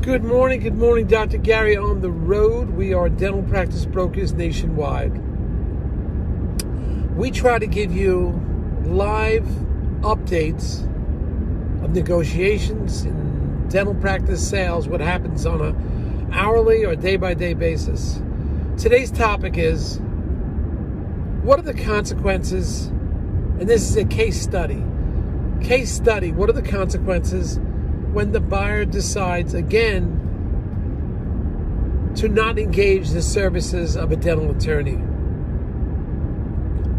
Good morning, Dr. Gary on the road. We are dental practice brokers nationwide. We try to give you live updates of negotiations in dental practice sales, what happens on an hourly or day-by-day basis. Today's topic is, what are the consequences, and this is a case study. What are the consequences when the buyer decides again to not engage the services of a dental attorney?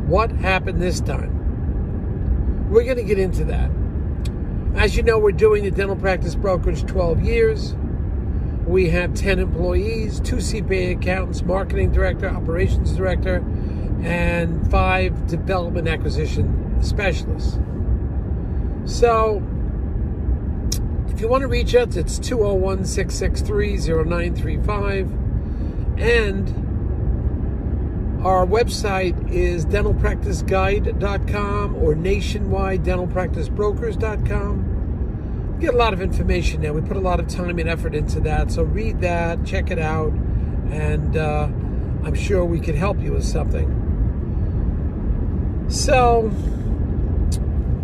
What happened this time? We're going to get into that. As you know, we're doing the dental practice brokerage 12 years. We have 10 employees, 2 CPA accountants, marketing director, operations director, and 5 development acquisition specialists. So, if you want to reach us, it's 201-663-0935. And our website is dentalpracticeguide.com or nationwidedentalpracticebrokers.com. Get a lot of information there. We put a lot of time and effort into that. So read that, check it out, and I'm sure we can help you with something. So,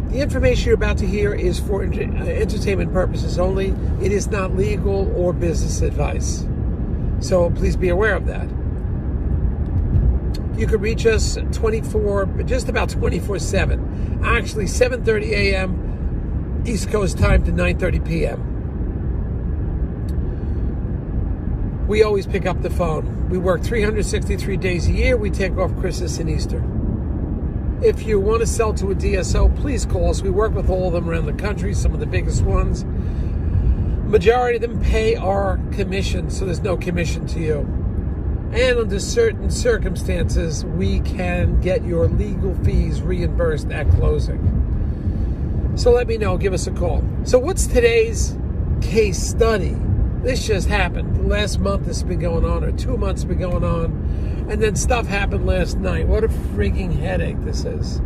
the information you're about to hear is for entertainment purposes only. It is not legal or business advice. So please be aware of that. You can reach us just about 24/7. Actually, 7:30 a.m. East Coast time to 9:30 p.m. We always pick up the phone. We work 363 days a year. We take off Christmas and Easter. If you want to sell to a DSO, please call us. We work with all of them around the country, some of the biggest ones. Majority of them pay our commission, so there's no commission to you. And under certain circumstances, we can get your legal fees reimbursed at closing. So let me know. Give us a call. So what's today's case study? This just happened. The last month this has been going on, or 2 months been going on. And then stuff happened last night. What a freaking headache this is.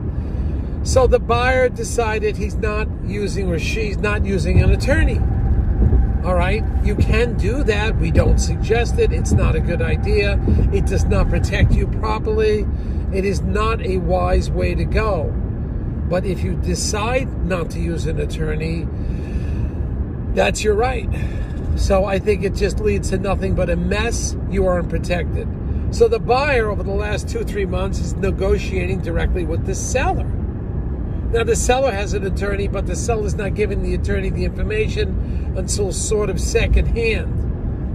So the buyer decided he's not using, or she's not using, an attorney. All right? You can do that. We don't suggest it. It's not a good idea. It does not protect you properly. It is not a wise way to go. But if you decide not to use an attorney, that's your right. So I think it just leads to nothing but a mess. You are unprotected. So the buyer over the last 2-3 months is negotiating directly with the seller. Now the seller has an attorney, but the seller's not giving the attorney the information until sort of second hand.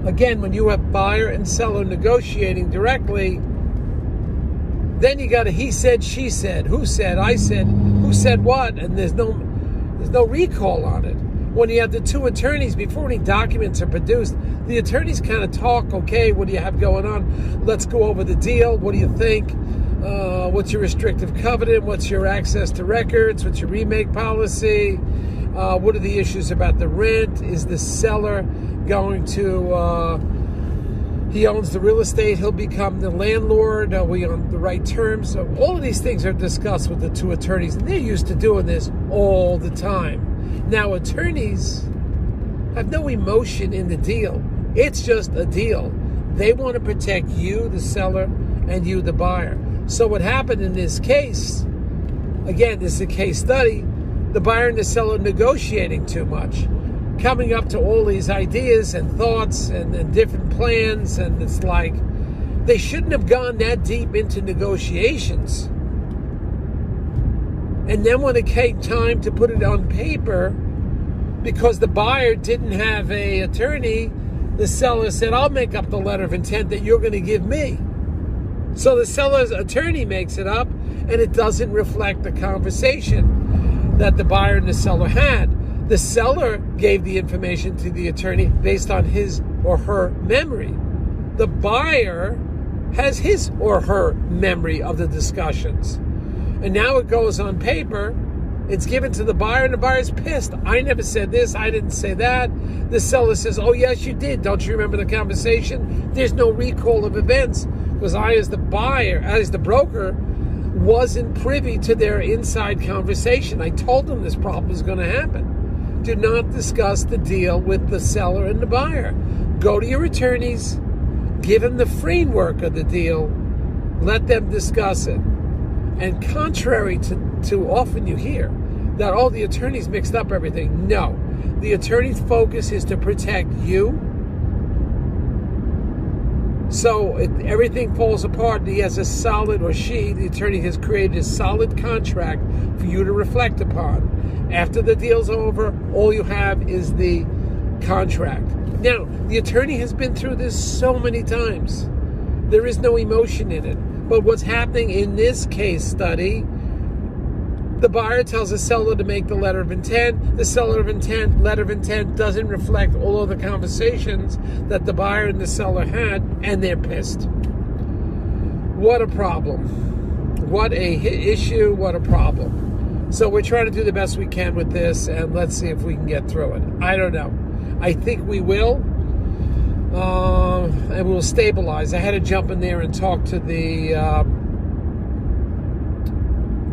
Again, when you have buyer and seller negotiating directly, then you got a he said, she said, who said, I said, who said what, and there's no recall on it. When you have the two attorneys, before any documents are produced, the attorneys kind of talk, okay, what do you have going on? Let's go over the deal. What do you think? What's your restrictive covenant? What's your access to records? What's your remake policy? What are the issues about the rent? Is the seller going to, he owns the real estate, he'll become the landlord? Are we on the right terms? So all of these things are discussed with the two attorneys, and they're used to doing this all the time. Now, attorneys have no emotion in the deal. It's just a deal. They want to protect you, the seller, and you, the buyer. So what happened in this case, again, this is a case study, the buyer and the seller negotiating too much, coming up to all these ideas and thoughts and different plans, and it's like they shouldn't have gone that deep into negotiations. And then when it came time to put it on paper, because the buyer didn't have an attorney, the seller said, I'll make up the letter of intent that you're going to give me. So the seller's attorney makes it up, and it doesn't reflect the conversation that the buyer and the seller had. The seller gave the information to the attorney based on his or her memory. The buyer has his or her memory of the discussions. And now it goes on paper. It's given to the buyer, and the buyer's pissed. I never said this. I didn't say that. The seller says, oh, yes, you did. Don't you remember the conversation? There's no recall of events because I, as the buyer, as the broker, wasn't privy to their inside conversation. I told them this problem was going to happen. do not discuss the deal with the seller and the buyer. Go to your attorneys, give them the framework of the deal, let them discuss it. And contrary to often you hear that, oh, the attorneys mixed up everything. No, the attorney's focus is to protect you. So if everything falls apart, he has a solid, or she, the attorney, has created a solid contract for you to reflect upon. After the deal's over, all you have is the contract. Now, the attorney has been through this so many times. There is no emotion in it. But what's happening in this case study, the buyer tells the seller to make the letter of intent. The letter of intent doesn't reflect all of the conversations that the buyer and the seller had, and they're pissed. What a problem. What a issue. What a problem. So we're trying to do the best we can with this, and let's see if we can get through it. I don't know. I think we will. And we'll stabilize. I had to jump in there and talk to the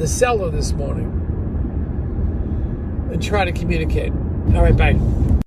seller this morning and try to communicate. All right, bye.